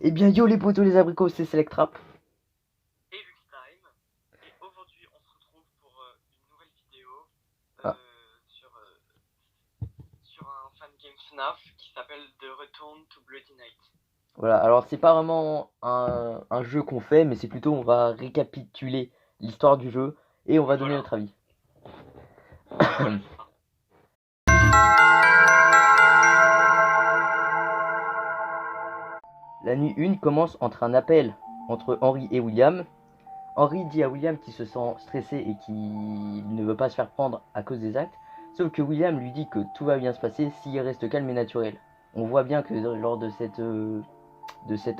Eh bien, yo les potos, les abricots, c'est Selectrap. Et Luxtime. Et aujourd'hui, on se retrouve pour une nouvelle vidéo Ah, sur un fan game FNAF qui s'appelle The Return to Bloody Night. voilà, alors c'est pas vraiment un jeu qu'on fait, mais c'est plutôt on va récapituler l'histoire du jeu et on va donner Voilà, notre avis. voilà, c'est ça. La nuit 1 commence entre un appel entre Henry et William. Henry dit à William qu'il se sent stressé et qu'il ne veut pas se faire prendre à cause des actes, sauf que William lui dit que tout va bien se passer s'il reste calme et naturel. On voit bien que lors de cet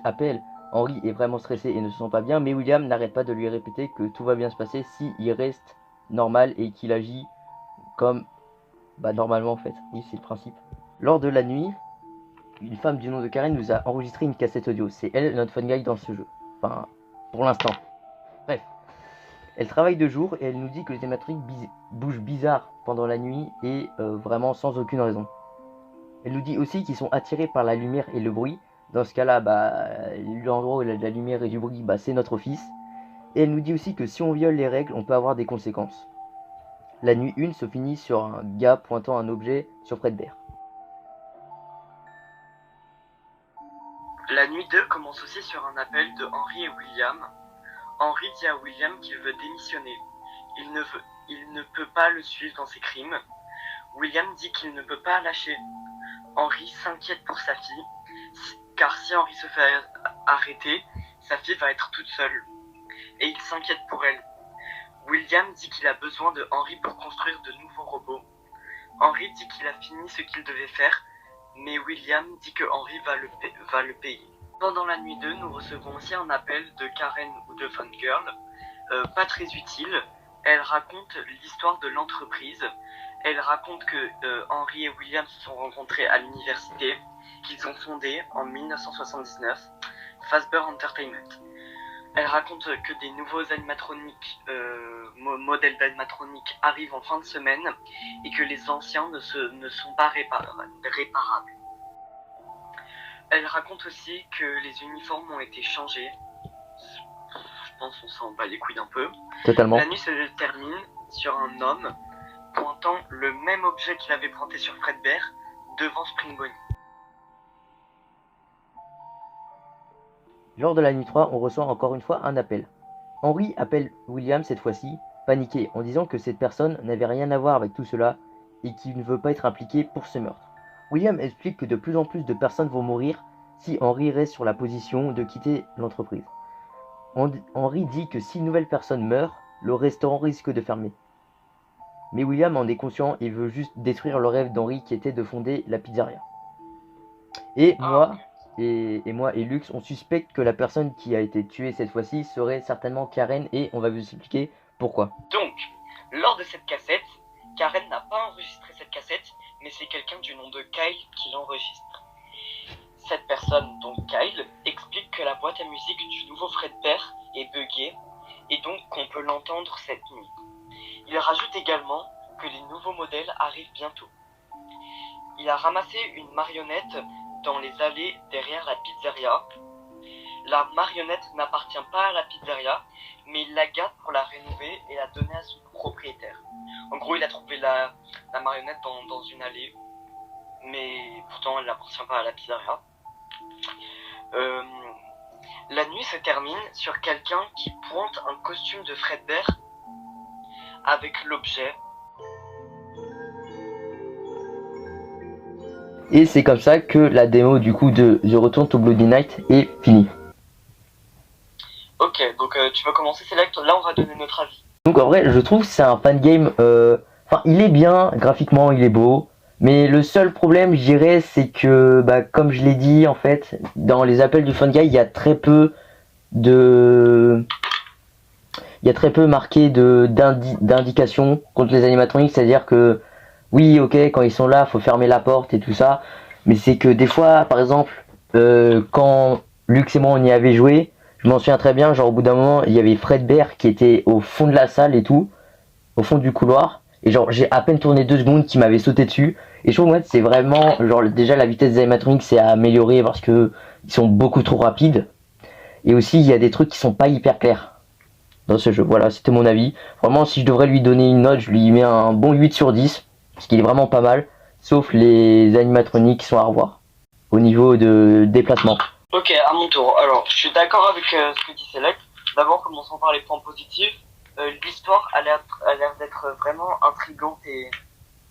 appel, Henry est vraiment stressé et ne se sent pas bien, mais William n'arrête pas de lui répéter que tout va bien se passer s'il reste normal et qu'il agit comme normalement en fait. Oui, c'est le principe. Lors de la nuit, une femme du nom de Karen nous a enregistré une cassette audio. C'est elle notre fun guy dans ce jeu. Enfin, pour l'instant. Bref. Elle travaille de jour et elle nous dit que les thématiques bougent bizarre pendant la nuit et vraiment sans aucune raison. Elle nous dit aussi qu'ils sont attirés par la lumière et le bruit. Dans ce cas-là, l'endroit où il y a de la lumière et du bruit, c'est notre office. Et elle nous dit aussi que si on viole les règles, on peut avoir des conséquences. La nuit 1 se finit sur un gars pointant un objet sur Fredbear. La nuit 2 commence aussi sur un appel de Henry et William. Henry dit à William qu'il veut démissionner. Il ne peut pas le suivre dans ses crimes. William dit qu'il ne peut pas lâcher. Henry s'inquiète pour sa fille, car si Henry se fait arrêter, sa fille va être toute seule. Et il s'inquiète pour elle. William dit qu'il a besoin de Henry pour construire de nouveaux robots. Henry dit qu'il a fini ce qu'il devait faire, mais William dit que Henry va le payer. Pendant la nuit 2, nous recevons aussi un appel de Karen ou de Fangirl, pas très utile. Elle raconte l'histoire de l'entreprise. Elle raconte que Henry et William se sont rencontrés à l'université, qu'ils ont fondé en 1979 Fazbear Entertainment. Elle raconte que des nouveaux animatroniques, modèles d'animatroniques arrivent en fin de semaine et que les anciens ne sont pas réparables. Elle raconte aussi que les uniformes ont été changés. Je pense qu'on s'en bat les couilles un peu. Totalement. La nuit se termine sur un homme pointant le même objet qu'il avait pointé sur Fredbear devant Spring Bonnie. Lors de la nuit 3, on reçoit encore une fois un appel. Henry appelle William cette fois-ci, paniqué, en disant que cette personne n'avait rien à voir avec tout cela et qu'il ne veut pas être impliqué pour ce meurtre. William explique que de plus en plus de personnes vont mourir si Henry reste sur la position de quitter l'entreprise. Henry dit que si une nouvelle personne meurt, le restaurant risque de fermer. Mais William en est conscient et veut juste détruire le rêve d'Henry qui était de fonder la pizzeria. Et moi et Lux, on suspecte que la personne qui a été tuée cette fois-ci serait certainement Karen et on va vous expliquer pourquoi. Donc, lors de cette cassette, Karen n'a pas enregistré cette cassette, mais c'est quelqu'un du nom de Kyle qui l'enregistre. Cette personne, donc Kyle, explique que la boîte à musique du nouveau Fredbear est buggée et donc qu'on peut l'entendre cette nuit. Il rajoute également que les nouveaux modèles arrivent bientôt. Il a ramassé une marionnette dans les allées derrière la pizzeria. La marionnette n'appartient pas à la pizzeria, mais il la garde pour la rénover et la donner à son propriétaire. En gros, il a trouvé la marionnette dans une allée, mais pourtant elle n'appartient pas à la pizzeria. La nuit se termine sur quelqu'un qui pointe un costume de Fredbear avec l'objet. Et c'est comme ça que la démo du coup de The Return to Bloody Night est finie. Ok, donc tu veux commencer, c'est là on va donner notre avis. Donc en vrai, je trouve que c'est un fan game. Enfin, il est bien graphiquement, il est beau. Mais le seul problème, je dirais, c'est que, comme je l'ai dit, en fait, dans les appels du fun guy, il y a très peu marqué d'indications contre les animatroniques. C'est-à-dire que, oui, ok, quand ils sont là, faut fermer la porte et tout ça. Mais c'est que des fois, par exemple, quand Lux et moi on y avait joué, je m'en souviens très bien, genre au bout d'un moment, il y avait Fredbear qui était au fond de la salle et tout, au fond du couloir. Et genre, j'ai à peine tourné 2 secondes qui m'avait sauté dessus. Et je trouve, moi, c'est vraiment, genre, déjà, la vitesse des animatroniques, c'est à améliorer parce que ils sont beaucoup trop rapides. Et aussi, il y a des trucs qui sont pas hyper clairs dans ce jeu. Voilà, c'était mon avis. Vraiment, si je devrais lui donner une note, je lui mets un bon 8 sur 10. Parce qu'il est vraiment pas mal. Sauf les animatroniques qui sont à revoir. Au niveau de déplacement. Ok, à mon tour. Alors, je suis d'accord avec ce que dit Select. D'abord, commençons par les points positifs. L'histoire a l'air d'être vraiment intrigante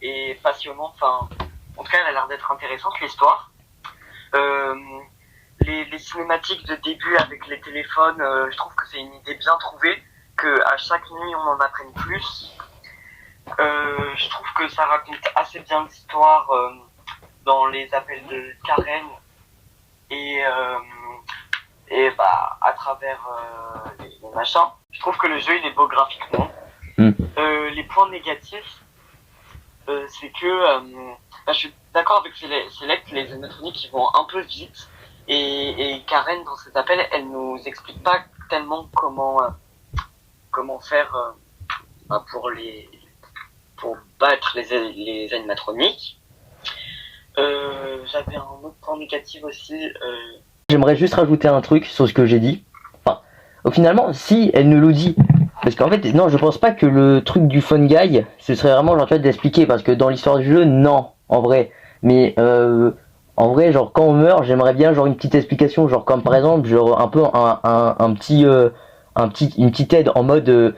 et passionnante. Enfin, en tout cas, elle a l'air d'être intéressante, l'histoire. Les cinématiques de début avec les téléphones, je trouve que c'est une idée bien trouvée, que à chaque nuit on en apprenne plus. Je trouve que ça raconte assez bien l'histoire dans les appels de Karen et bah à travers les machins. Je trouve que le jeu il est beau graphiquement. Les points négatifs, c'est que bah, je suis d'accord avec Select, les animatroniques ils vont un peu vite. Et Karen, dans cet appel, elle nous explique pas tellement comment faire pour battre les animatroniques. J'avais un autre point négatif aussi. J'aimerais juste rajouter un truc sur ce que j'ai dit. Enfin, finalement, si elle nous le dit, parce qu'en fait, non, je pense pas que le truc du fun guy, ce serait vraiment genre d'expliquer, parce que dans l'histoire du jeu, non, en vrai. Mais en vrai, genre quand on meurt, j'aimerais bien genre une petite explication, genre comme par exemple, genre un peu une petite aide en mode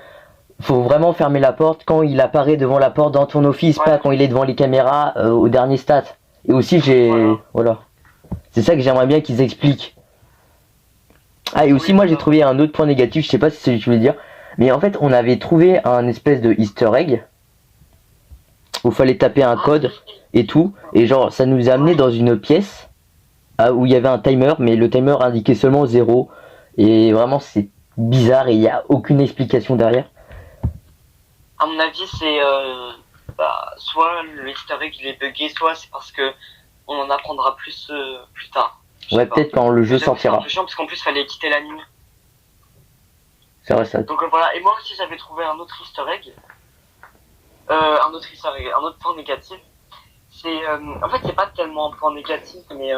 faut vraiment fermer la porte quand il apparaît devant la porte dans ton office, pas quand il est devant les caméras au dernier stat. Et aussi voilà. C'est ça que j'aimerais bien qu'ils expliquent. Ah, et aussi moi j'ai trouvé un autre point négatif, je sais pas si c'est ce que je voulais dire, mais en fait on avait trouvé un espèce de easter egg où il fallait taper un code et tout, et genre ça nous a amené dans une pièce où il y avait un timer, mais le timer indiquait seulement 0, et vraiment c'est bizarre et il n'y a aucune explication derrière. À mon avis, c'est soit le easter egg il est buggé, soit c'est parce que on en apprendra plus plus tard. Ouais, peut-être quand le jeu sortira. C'est un peu chiant parce qu'en plus fallait quitter la nuit. C'est vrai ça. Donc voilà, et moi aussi j'avais trouvé un autre easter egg. Un autre point négatif. C'est en fait c'est pas tellement un point négatif, mais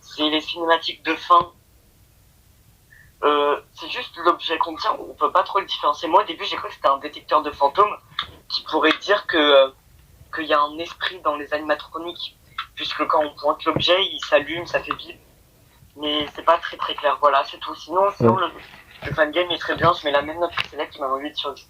c'est les cinématiques de fin. C'est juste l'objet qu'on tient, on peut pas trop le différencier. Moi au début j'ai cru que c'était un détecteur de fantômes qui pourrait dire qu'il y a un esprit dans les animatroniques, puisque quand on pointe l'objet il s'allume, ça fait bip. Mais c'est pas très très clair, voilà, c'est tout. Sinon le fan game est très bien, je mets la même note que Select qui m'a envie de sur 10.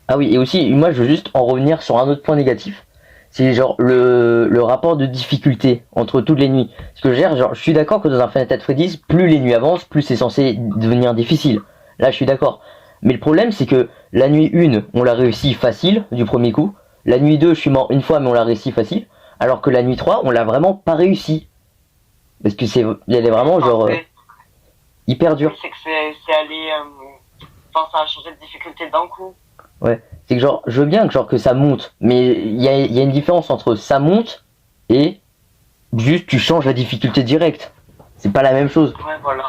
Ah oui, et aussi moi je veux juste en revenir sur un autre point négatif. C'est genre le rapport de difficulté entre toutes les nuits. Parce que je suis d'accord que dans un Final Fantasy Freddy's, plus les nuits avancent, plus c'est censé devenir difficile. Là je suis d'accord. Mais le problème c'est que la nuit 1, on l'a réussi facile du premier coup. La nuit 2, je suis mort une fois mais on l'a réussi facile. Alors que la nuit 3, on l'a vraiment pas réussi. Parce que elle est vraiment genre hyper dur. C'est que c'est allé... Enfin ça a changé de difficulté d'un coup. Ouais, c'est que genre, je veux bien que genre que ça monte, mais il y a une différence entre ça monte et juste tu changes la difficulté directe. C'est pas la même chose. Ouais, voilà.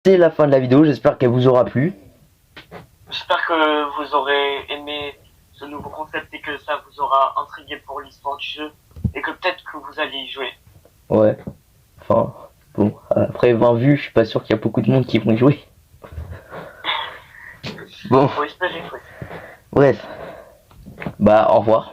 C'est la fin de la vidéo, j'espère qu'elle vous aura plu. J'espère que vous aurez aimé ce nouveau concept et que ça vous aura intrigué pour l'histoire du jeu et que peut-être que vous allez y jouer. Ouais, enfin, bon, après 20 vues, je suis pas sûr qu'il y a beaucoup de monde qui vont y jouer. Bon. Faut espérer, oui. Bref, bah au revoir.